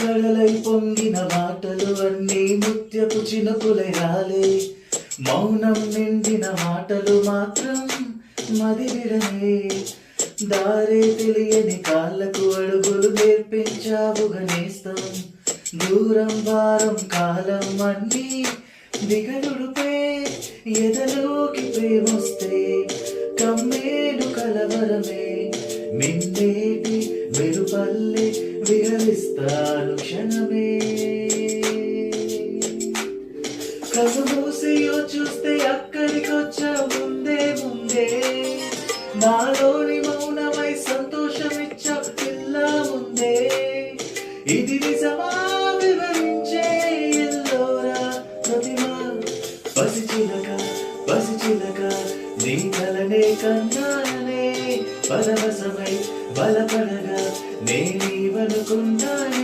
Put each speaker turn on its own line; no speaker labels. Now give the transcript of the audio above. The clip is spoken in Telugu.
కడలై పొంగిన మాటలు అన్నీ ముత్యపు చినుకులై రాలే. మౌనం నిండిన మాటలు మాత్రం మదివిడనే. దారే తెలియని కాళ్ళకు అడుగులు నేర్పించావుగా నేస్తం. దూరం భారం కాలం అన్నీ దిగలుడిపే. ఎదలోకి ప్రేమొస్తే కమ్మేను కలవరమే. మిన్నేటి వెలుపల్లె విహరిస్తాను క్షణమే. కళ్ళు మూసియో చూస్తే అక్కడికొచ్చా ముందే ముందే. నాలోని మౌనమై సంతోషమిచ్చా పిల్ల ముందే. ఇది నిజమా వివరించే ఎల్లోరా ప్రతిమా. పసిచిలక పసిచిలక నీ కలనే కన్నానే. పరవశమై బలపడగా నేనీవనుకున్నానే.